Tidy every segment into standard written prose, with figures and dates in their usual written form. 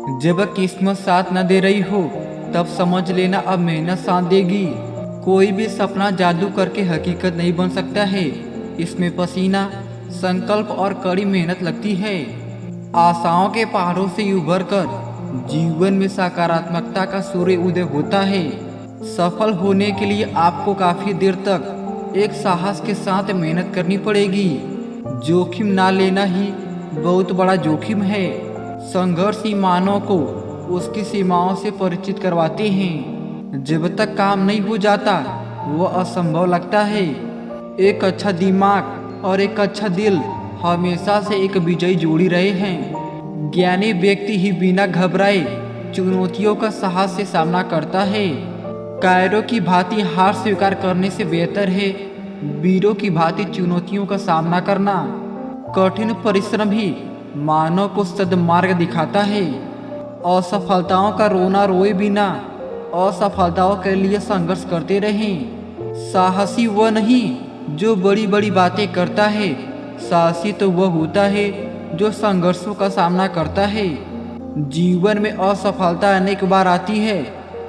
जब किस्मत साथ न दे रही हो तब समझ लेना अब मेहनत साथ देगी। कोई भी सपना जादू करके हकीकत नहीं बन सकता है। इसमें पसीना, संकल्प और कड़ी मेहनत लगती है। आशाओं के पहाड़ों से उभर कर जीवन में सकारात्मकता का सूर्य उदय होता है। सफल होने के लिए आपको काफी देर तक एक साहस के साथ मेहनत करनी पड़ेगी। जोखिम ना लेना ही बहुत बड़ा जोखिम है। संघर्ष ही मानव को उसकी सीमाओं से परिचित करवाते हैं। जब तक काम नहीं हो जाता वह असंभव लगता है। एक अच्छा दिमाग और एक अच्छा दिल हमेशा से एक विजयी जोड़ी रहे हैं। ज्ञानी व्यक्ति ही बिना घबराए चुनौतियों का साहस से सामना करता है। कायरों की भांति हार स्वीकार करने से बेहतर है वीरों की भांति चुनौतियों का सामना करना। कठिन परिश्रम ही मानव को सद्मार्ग दिखाता है। असफलताओं का रोना रोए बिना असफलताओं के लिए संघर्ष करते रहें। साहसी वह नहीं जो बड़ी बड़ी बातें करता है, साहसी तो वह होता है जो संघर्षों का सामना करता है। जीवन में असफलता अनेक बार आती है।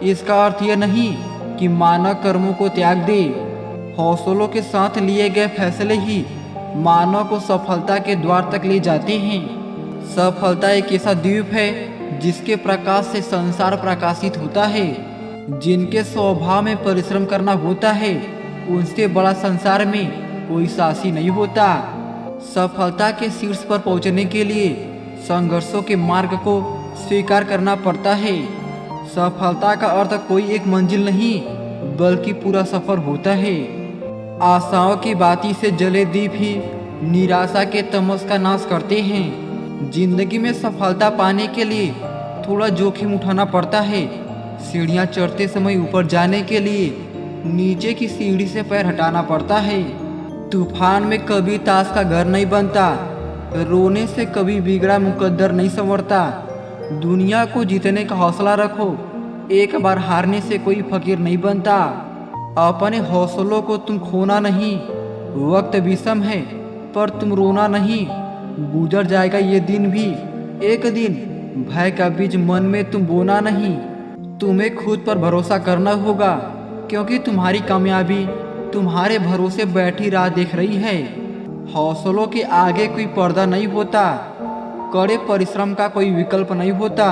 इसका अर्थ यह नहीं कि मानव कर्मों को त्याग दे। हौसलों के साथ लिए गए फैसले ही मानव को सफलता के द्वार तक ले जाते हैं। सफलता एक ऐसा द्वीप है जिसके प्रकाश से संसार प्रकाशित होता है। जिनके स्वभाव में परिश्रम करना होता है उनसे बड़ा संसार में कोई साहसी नहीं होता। सफलता के शीर्ष पर पहुंचने के लिए संघर्षों के मार्ग को स्वीकार करना पड़ता है। सफलता का अर्थ कोई एक मंजिल नहीं बल्कि पूरा सफर होता है। आशाओं की बाती से जले दीप ही निराशा के तमस का नाश करते हैं। जिंदगी में सफलता पाने के लिए थोड़ा जोखिम उठाना पड़ता है। सीढ़ियाँ चढ़ते समय ऊपर जाने के लिए नीचे की सीढ़ी से पैर हटाना पड़ता है। तूफान में कभी ताश का घर नहीं बनता, रोने से कभी बिगड़ा मुकद्दर नहीं संवरता। दुनिया को जीतने का हौसला रखो, एक बार हारने से कोई फकीर नहीं बनता। अपने हौसलों को तुम खोना नहीं। वक्त विषम है पर तुम रोना नहीं। गुजर जाएगा ये दिन भी एक दिन। भय का बीज मन में तुम बोना नहीं। तुम्हें खुद पर भरोसा करना होगा क्योंकि तुम्हारी कामयाबी तुम्हारे भरोसे बैठी राह देख रही है। हौसलों के आगे कोई पर्दा नहीं होता, कड़े परिश्रम का कोई विकल्प नहीं होता।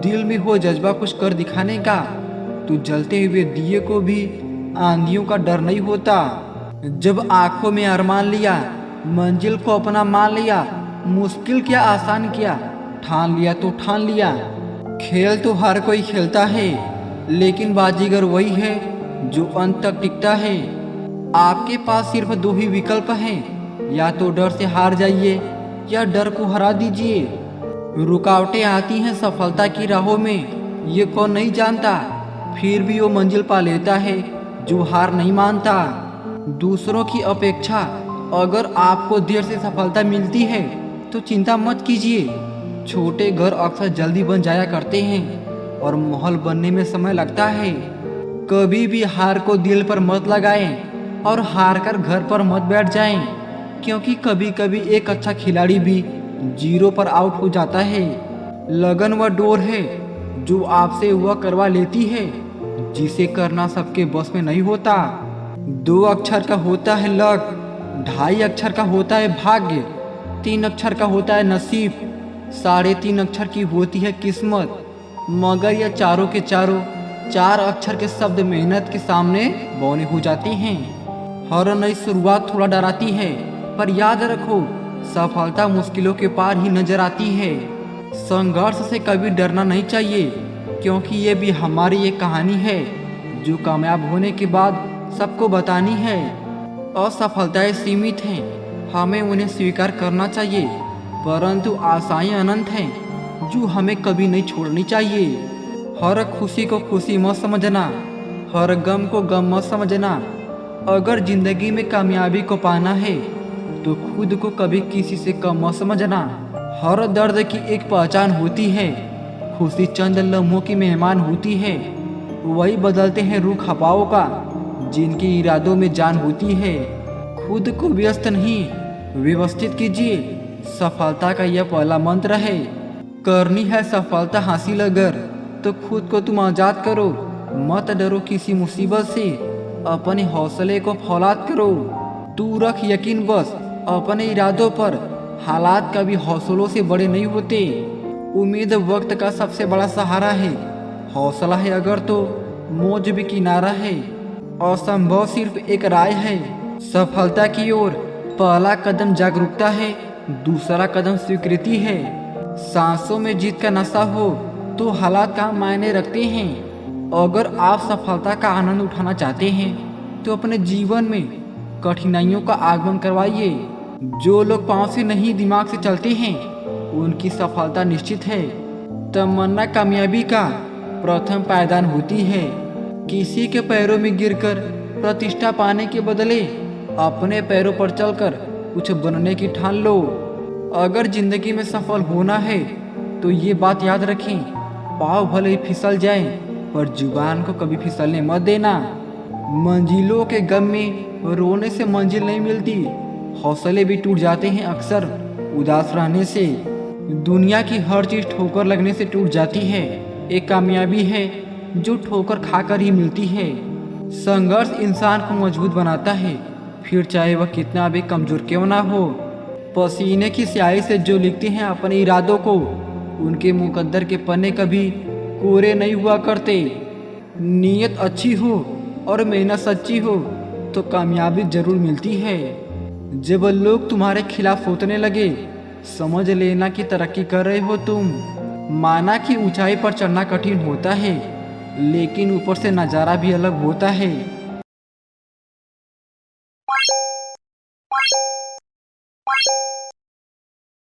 दिल में हो जज्बा कुछ कर दिखाने का तो जलते हुए दिए को भी आंधियों का डर नहीं होता। जब आंखों में अरमान लिया, मंजिल को अपना मान लिया, मुश्किल क्या आसान किया, ठान लिया तो ठान लिया। खेल तो हर कोई खेलता है लेकिन बाजीगर वही है जो अंत तक टिकता है। आपके पास सिर्फ दो ही विकल्प हैं, या तो डर से हार जाइए या डर को हरा दीजिए। रुकावटें आती हैं सफलता की राहों में, ये कौन नहीं जानता। फिर भी वो मंजिल पा लेता है जो हार नहीं मानता। दूसरों की अपेक्षा अगर आपको देर से सफलता मिलती है तो चिंता मत कीजिए। छोटे घर अक्सर जल्दी बन जाया करते हैं और महल बनने में समय लगता है। कभी भी हार को दिल पर मत लगाएं और हार कर घर पर मत बैठ जाएं, क्योंकि कभी कभी एक अच्छा खिलाड़ी भी जीरो पर आउट हो जाता है। लगन व डोर है जो आपसे वह करवा लेती है जिसे करना सबके बस में नहीं होता। 2 अक्षर का होता है लक, 2.5 अक्षर का होता है भाग्य, 3 अक्षर का होता है नसीब, 3.5 अक्षर की होती है किस्मत। मगर यह चारों के चारों 4 अक्षर के शब्द मेहनत के सामने बौने हो जाते हैं। हर नई शुरुआत थोड़ा डराती है पर याद रखो सफलता मुश्किलों के पार ही नजर आती है। संघर्ष से कभी डरना नहीं चाहिए क्योंकि ये भी हमारी एक कहानी है जो कामयाब होने के बाद सबको बतानी है। असफलताएं सीमित हैं, हमें उन्हें स्वीकार करना चाहिए, परंतु आशाएं अनंत हैं जो हमें कभी नहीं छोड़नी चाहिए। हर खुशी को खुशी मत समझना, हर गम को गम मत समझना। अगर जिंदगी में कामयाबी को पाना है तो खुद को कभी किसी से कम मत समझना। हर दर्द की एक पहचान होती है, खुशी चंद लम्हों की मेहमान होती है। वही बदलते हैं रुख हवाओं का जिनके इरादों में जान होती है। खुद को व्यस्त नहीं व्यवस्थित कीजिए, सफलता का यह पहला मंत्र है। करनी है सफलता हासिल अगर तो खुद को तुम आजाद करो। मत डरो किसी मुसीबत से, अपने हौसले को फौलाद करो। तू रख यकीन बस अपने इरादों पर, हालात कभी हौसलों से बड़े नहीं होते। उम्मीद वक्त का सबसे बड़ा सहारा है, हौसला है अगर तो मौज भी किनारा है। असंभव सिर्फ एक राय है, सफलता की ओर पहला कदम जागरूकता है, दूसरा कदम स्वीकृति है। सांसों में जीत का नशा हो तो हालात का मायने रखते हैं। अगर आप सफलता का आनंद उठाना चाहते हैं तो अपने जीवन में कठिनाइयों का आगमन करवाइए। जो लोग पांव से नहीं दिमाग से चलते हैं उनकी सफलता निश्चित है। तमन्ना कामयाबी का प्रथम पायदान होती है। किसी के पैरों में गिरकर प्रतिष्ठा पाने के बदले अपने पैरों पर चलकर कुछ बनने की ठान लो। अगर जिंदगी में सफल होना है तो ये बात याद रखें, पाँव भले ही फिसल जाएं पर जुबान को कभी फिसलने मत देना। मंजिलों के गम में रोने से मंजिल नहीं मिलती, हौसले भी टूट जाते हैं अक्सर उदास रहने से। दुनिया की हर चीज़ ठोकर लगने से टूट जाती है, एक कामयाबी है जो ठोकर खाकर ही मिलती है। संघर्ष इंसान को मजबूत बनाता है, फिर चाहे वह कितना भी कमजोर क्यों ना हो। पसीने की स्याही से जो लिखते हैं अपने इरादों को, उनके मुकद्दर के पन्ने कभी कोरे नहीं हुआ करते। नीयत अच्छी हो और मेहनत सच्ची हो तो कामयाबी जरूर मिलती है। जब लोग तुम्हारे खिलाफ सोचने लगे समझ लेना कि तरक्की कर रहे हो तुम। माना कि ऊंचाई पर चढ़ना कठिन होता है, लेकिन ऊपर से नज़ारा भी अलग होता है।